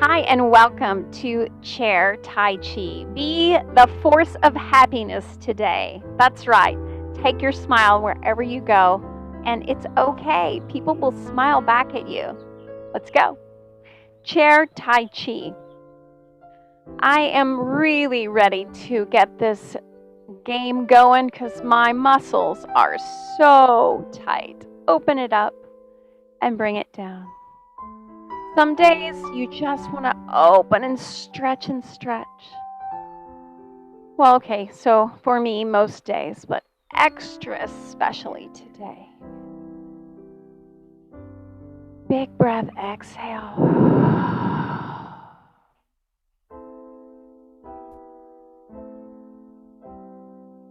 Hi, and welcome to Chair Tai Chi. Be the force of happiness today. That's right. Take your smile wherever you go, and it's okay. People will smile back at you. Let's go. Chair Tai Chi. I am really ready to get this game going because my muscles are so tight. Open it up and bring it down. Some days you just want to open and stretch and stretch. Well, okay, so for me, most days, but extra especially today. Big breath, exhale.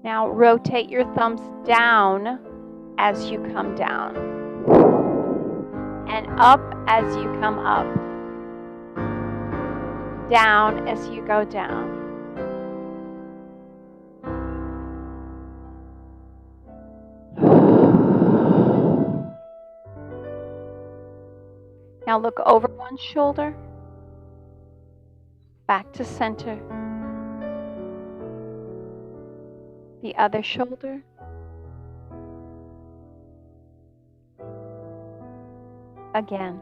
Now rotate your thumbs down as you come down, and up as you come up, down as you go down. Now look over one shoulder, back to center. The other shoulder. Again.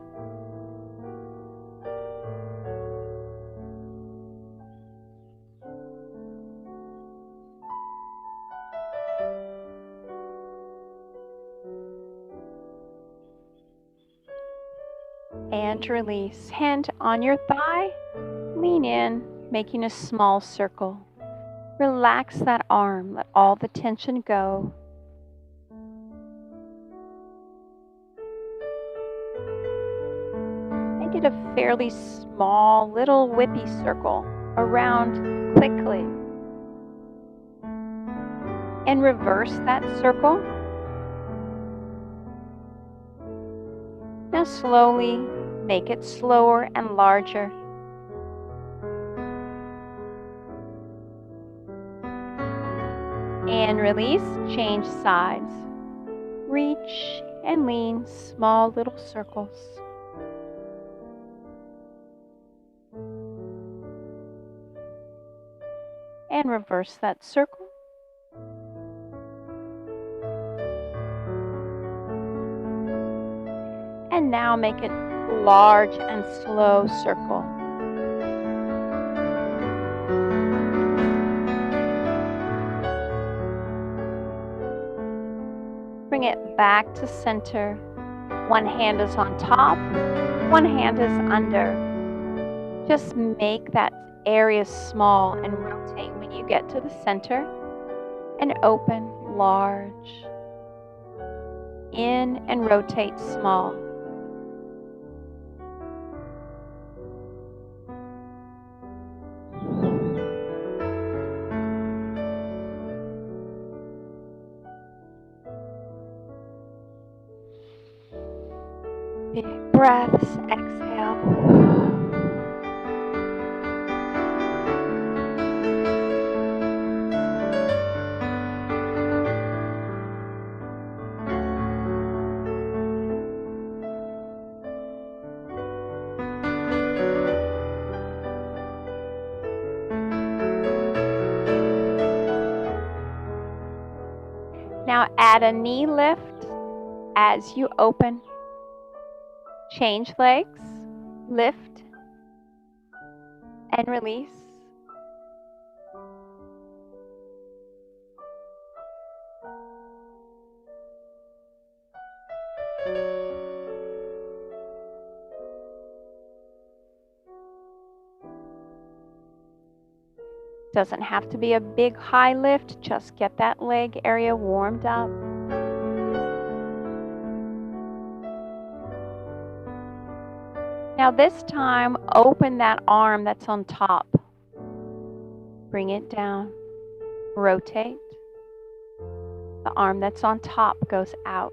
And release. Hand on your thigh. Lean in, making a small circle. Relax that arm. Let all the tension go. Make it a fairly small, little whippy circle around quickly. And reverse that circle. Now slowly make it slower and larger. And release, change sides. Reach and lean, small little circles. And reverse that circle. And now make it large and slow circle. Bring it back to center. One hand is on top, one hand is under. Just make that area small and rotate when you get to the center. And open large. In and rotate small. Big breaths, exhale. Now add a knee lift as you open. Change legs, lift, and release. Doesn't have to be a big high lift, just get that leg area warmed up. Now this time, open that arm that's on top. Bring it down. Rotate. The arm that's on top goes out.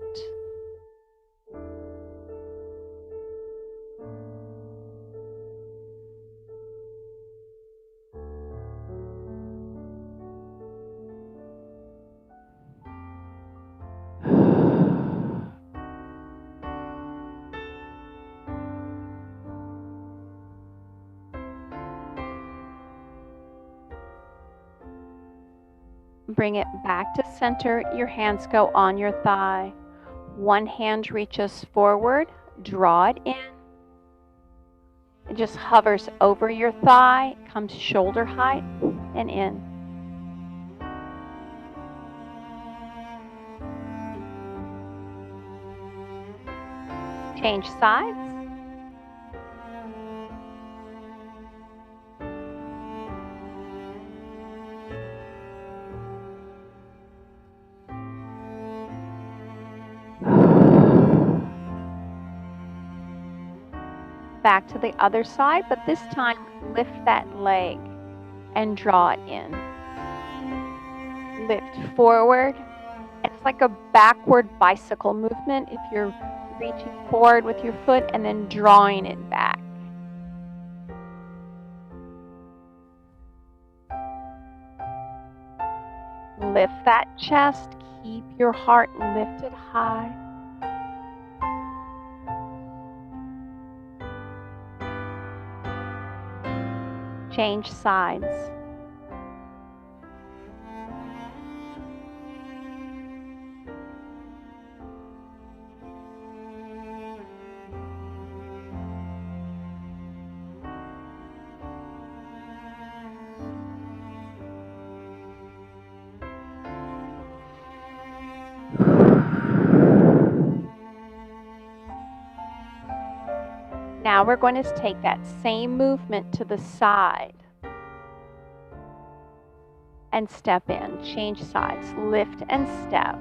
Bring it back to center. Your hands go on your thigh. One hand reaches forward, draw it in. It just hovers over your thigh, comes shoulder height and in. Change sides. Back to the other side, but this time lift that leg and draw it in. Lift forward. It's like a backward bicycle movement if you're reaching forward with your foot and then drawing it back. Lift that chest. Keep your heart lifted high. Change sides. Now we're going to take that same movement to the side and step in. Change sides. Lift and step.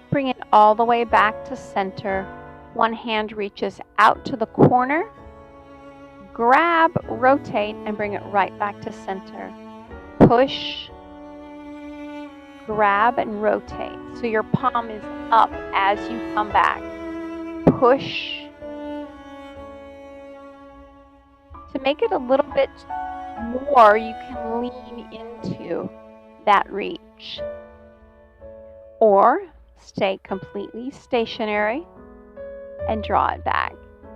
Bring it all the way back to center. One hand reaches out to the corner. Grab, rotate, and bring it right back to center. Push, grab, and rotate. So your palm is up as you come back. Push. To make it a little bit more, you can lean into that reach. Or stay completely stationary and draw it back.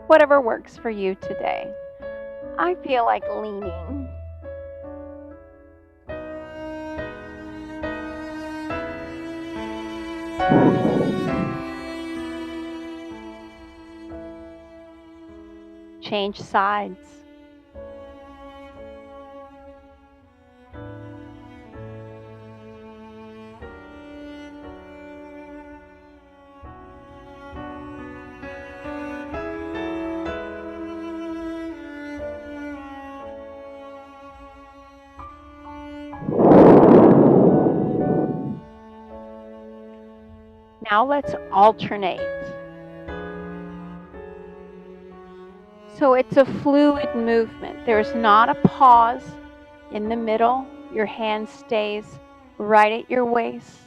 Whatever works for you today. I feel like leaning. Change sides. Now let's alternate. So it's a fluid movement. There's not a pause in the middle. Your hand stays right at your waist.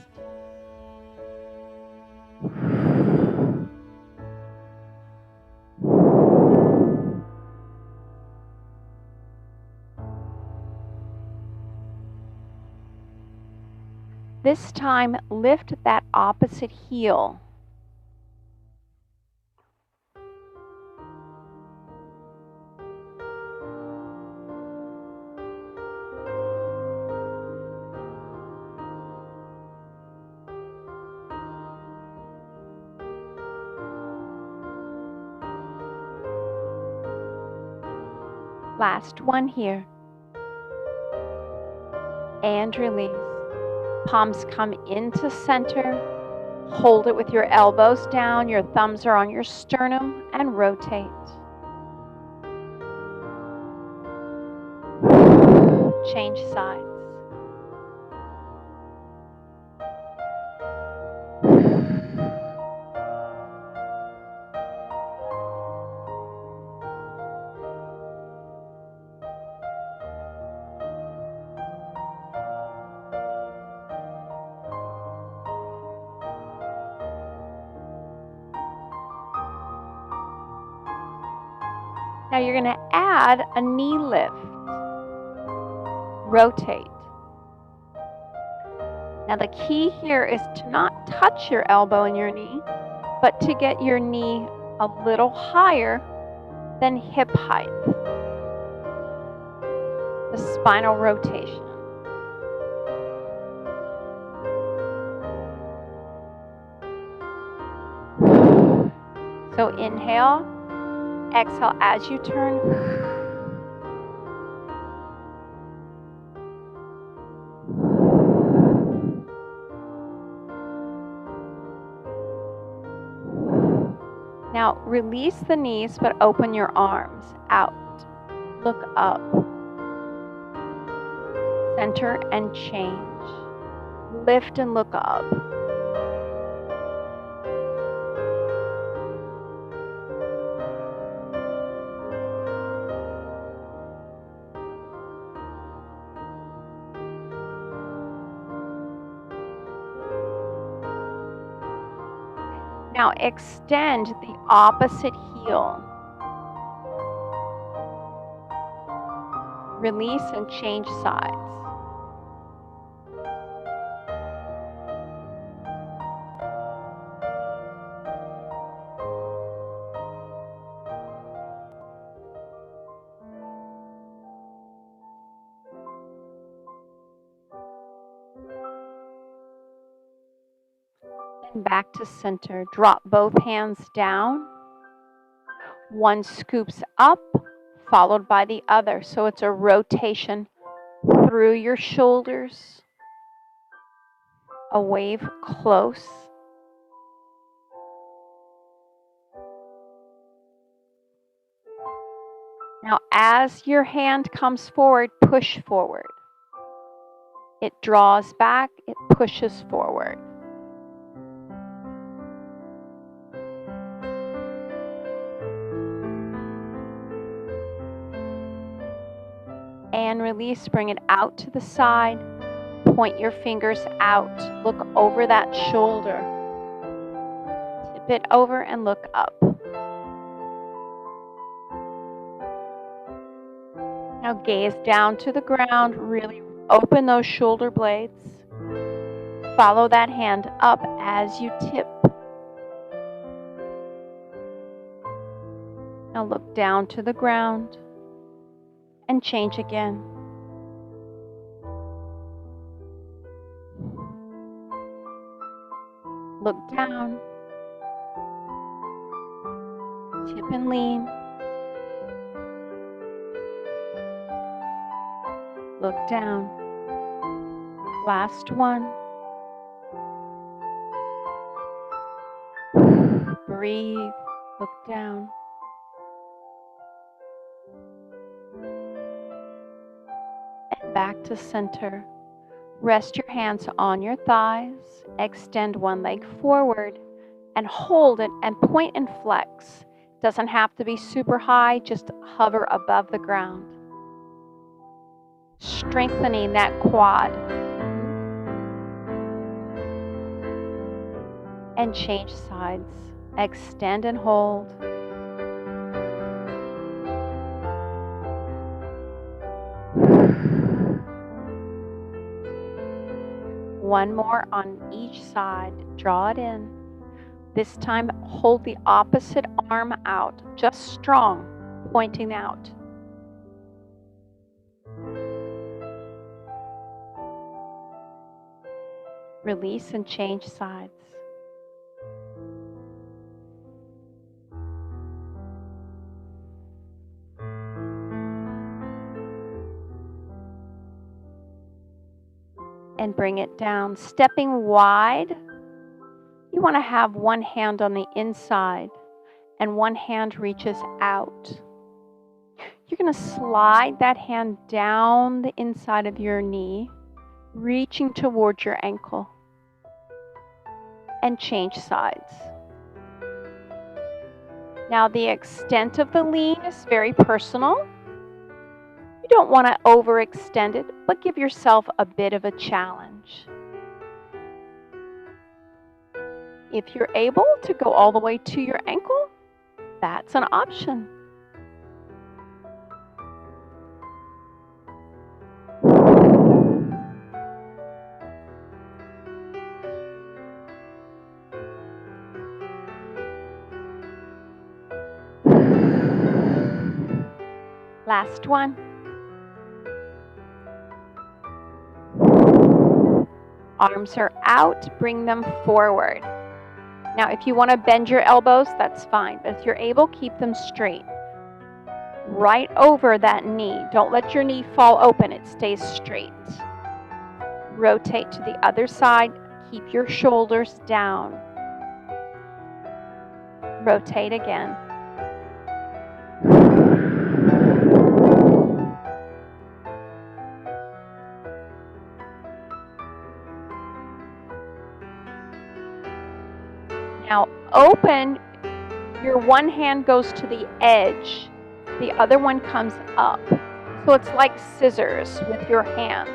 This time, lift that opposite heel. Last one here. And release. Palms come into center. Hold it with your elbows down. Your thumbs are on your sternum and rotate. Change sides. Now you're going to add a knee lift. Rotate. Now the key here is to not touch your elbow and your knee, but to get your knee a little higher than hip height. The spinal rotation. So inhale, exhale as you turn. Now release the knees, but open your arms out. Look up. Center and change. Lift and look up. Now extend the opposite heel. Release and change sides. Back to center. Drop both hands down. One scoops up, followed by the other. So it's a rotation through your shoulders, a wave close. Now as your hand comes forward, push forward. It draws back, it pushes forward. And release, bring it out to the side. Point your fingers out. Look over that shoulder. Tip it over and look up. Now gaze down to the ground. Really open those shoulder blades. Follow that hand up as you tip. Now look down to the ground. And change again. Look down. Tip and lean. Look down. Last one. Breathe. Look down. Back to center. Rest your hands on your thighs. Extend one leg forward and hold it and point and flex. Doesn't have to be super high, just hover above the ground. Strengthening that quad. And change sides. Extend and hold. One more on each side. Draw it in. This time, hold the opposite arm out, just strong, pointing out. Release and change sides. And bring it down. Stepping wide, you want to have one hand on the inside and one hand reaches out. You're going to slide that hand down the inside of your knee, reaching towards your ankle, and change sides. Now the extent of the lean is very personal. You don't want to overextend it, but give yourself a bit of a challenge. If you're able to go all the way to your ankle, that's an option. Last one. Arms are out, bring them forward. Now, if you want to bend your elbows, that's fine, but if you're able, keep them straight. Right over that knee. Don't let your knee fall open, it stays straight. Rotate to the other side, keep your shoulders down. Rotate again. Now open, your one hand goes to the edge, the other one comes up. So it's like scissors with your hands.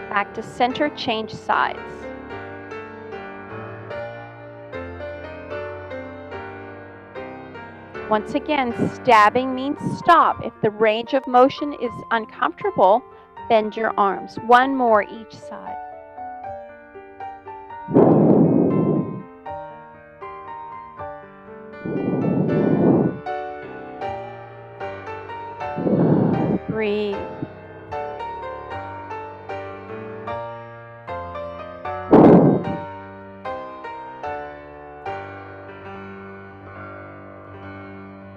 Back to center, change sides. Once again, stabbing means stop. If the range of motion is uncomfortable, bend your arms. One more each side. Breathe.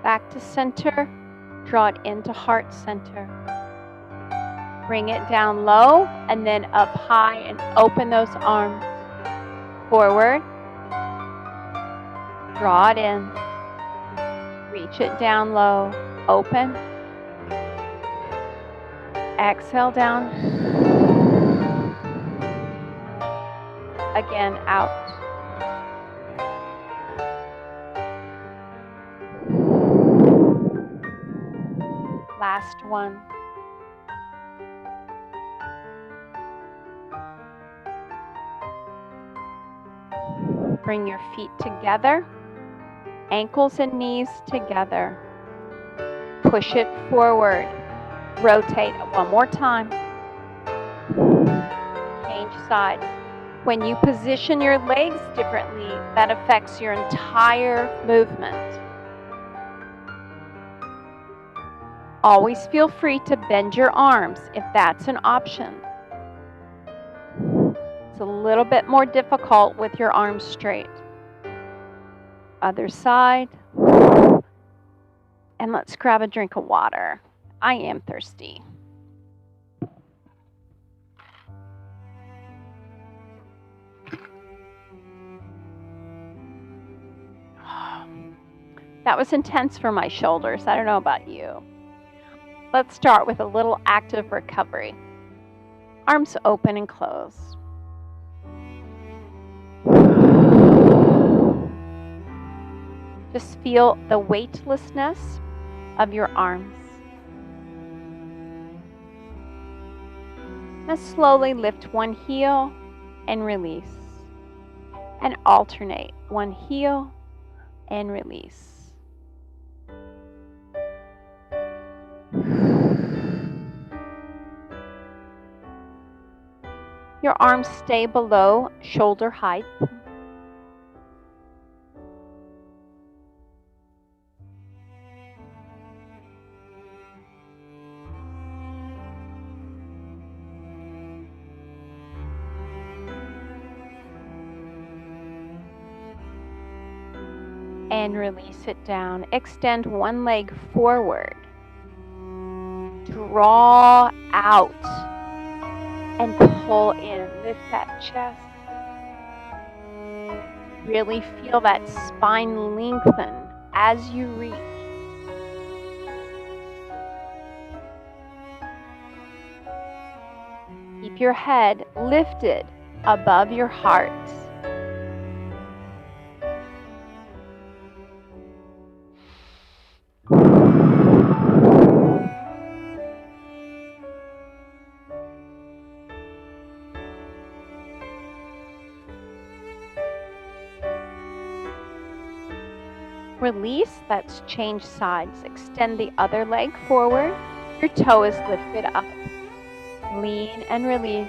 Back to center, draw it into heart center. Bring it down low and then up high and open those arms. Forward. Draw it in. Reach it down low. Open. Exhale down. Again, out. Last one. Bring your feet together, ankles and knees together. Push it forward. Rotate one more time. Change sides. When you position your legs differently, that affects your entire movement. Always feel free to bend your arms if that's an option. It's a little bit more difficult with your arms straight. Other side. And let's grab a drink of water. I am thirsty. That was intense for my shoulders. I don't know about you. Let's start with a little active recovery. Arms open and close. Just feel the weightlessness of your arms. Now slowly lift one heel and release. And alternate one heel and release. Your arms stay below shoulder height. And release it down. Extend one leg forward. Draw out. And pull in. Lift that chest. Really feel that spine lengthen as you reach. Keep your head lifted above your heart. Release, that's change sides. Extend the other leg forward. Your toe is lifted up. Lean and release.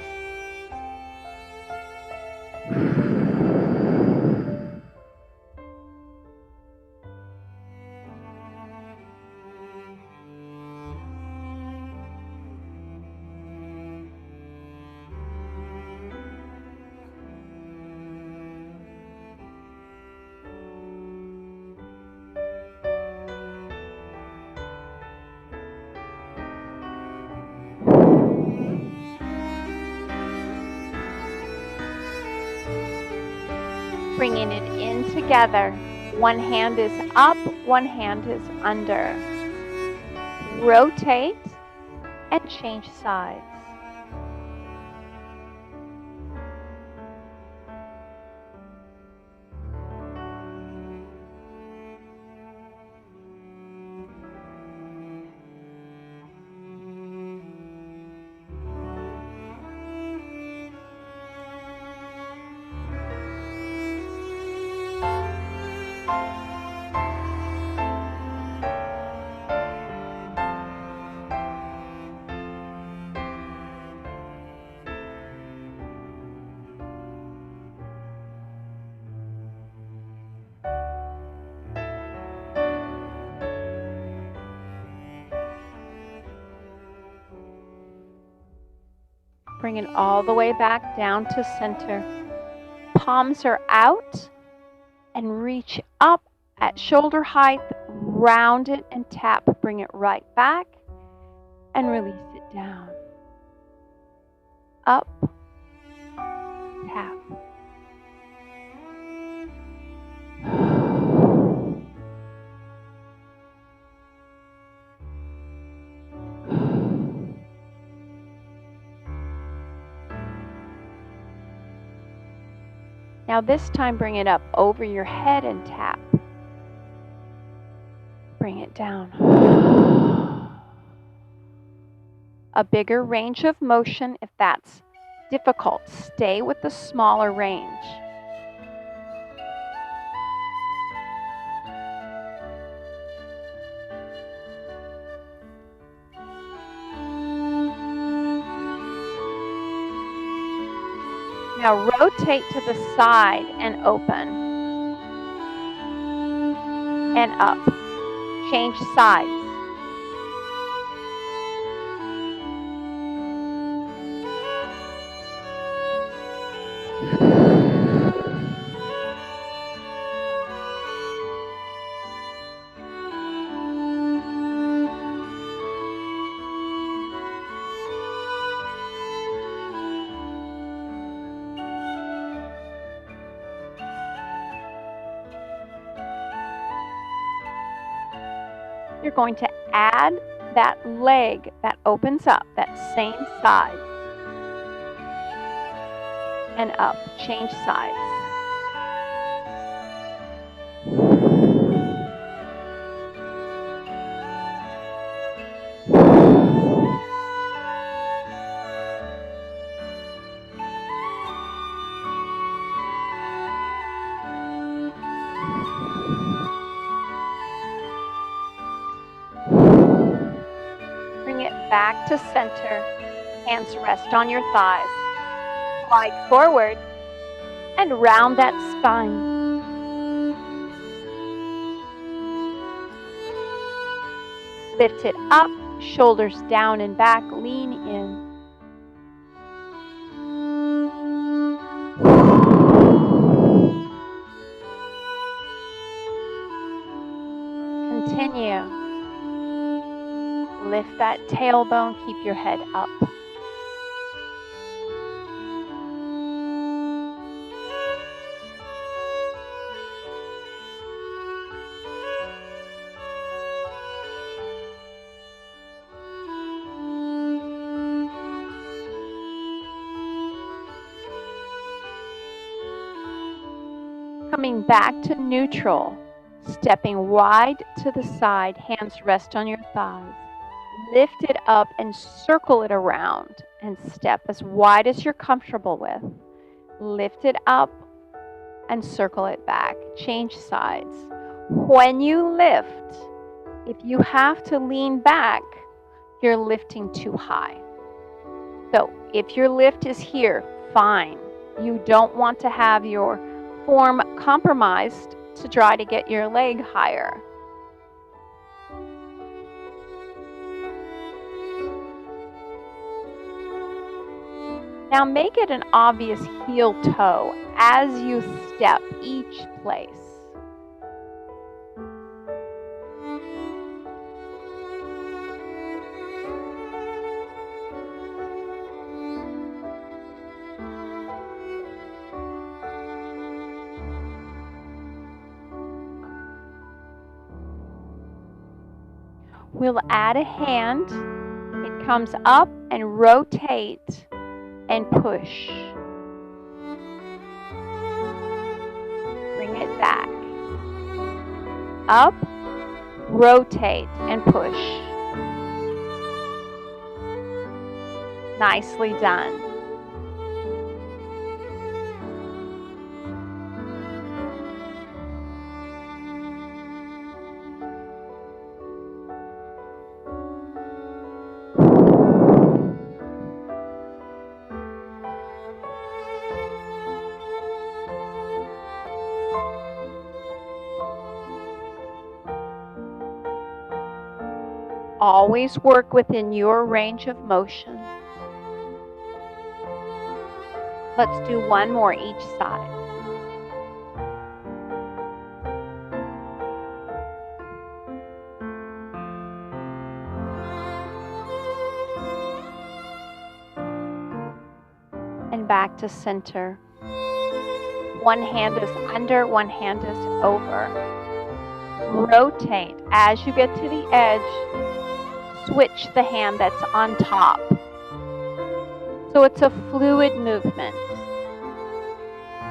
Bringing it in together. One hand is up, one hand is under. Rotate and change sides. Bring it all the way back down to center. Palms are out and reach up at shoulder height. Round it and tap. Bring it right back and release it down. Up, tap. Now this time bring it up over your head and tap. Bring it down. A bigger range of motion if that's difficult. Stay with the smaller range. Now rotate to the side and open. And up. Change sides. You're going to add that leg that opens up, that same side. And up. Change sides. Back to center. Hands rest on your thighs. Slide forward and round that spine. Lift it up, shoulders down and back, lean in. Continue. Lift that tailbone, keep your head up. Coming back to neutral, stepping wide to the side, hands rest on your thighs. Lift it up and circle it around and step as wide as you're comfortable with. Lift it up and circle it back. Change sides. When you lift, if you have to lean back, you're lifting too high. So if your lift is here, fine. You don't want to have your form compromised to try to get your leg higher. Now make it an obvious heel toe as you step each place. We'll add a hand. It comes up and rotate and push. Bring it back. Up, rotate and push. Nicely done. Always work within your range of motion. Let's do one more each side. And back to center. One hand is under, one hand is over. Rotate. As you get to the edge, switch the hand that's on top. So it's a fluid movement.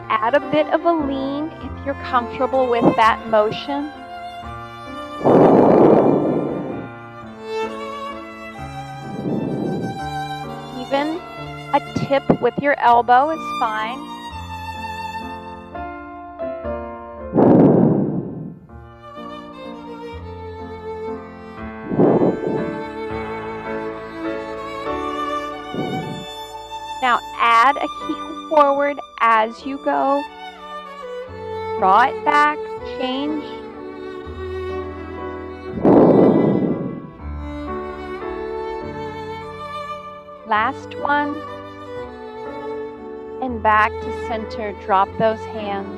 Add a bit of a lean if you're comfortable with that motion. Even a tip with your elbow is fine. Now add a heel forward as you go. Draw it back, change. Last one. And back to center. Drop those hands.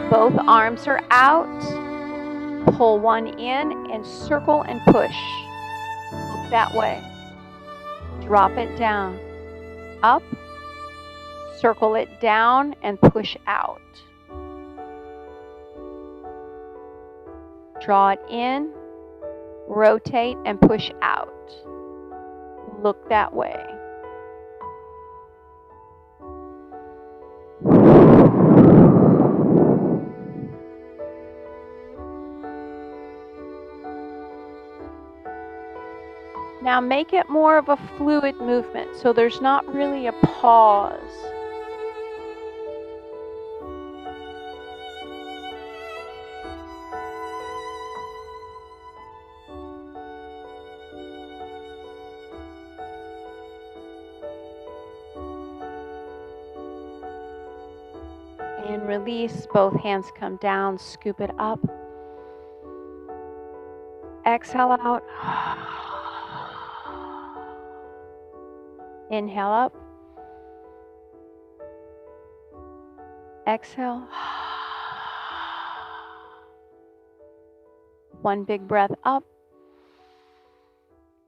Both arms are out. Pull one in and circle and push. Look that way. Drop it down. Up, circle it down and push out. Draw it in, rotate and push out. Look that way. Now make it more of a fluid movement, so there's not really a pause. And release, both hands come down, scoop it up. Exhale out. Inhale up. Exhale. One big breath up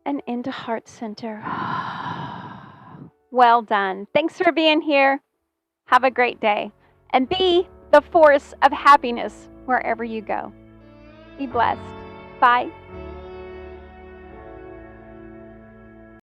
and into heart center. Well done. Thanks for being here. Have a great day. And be the force of happiness wherever you go. Be blessed. Bye.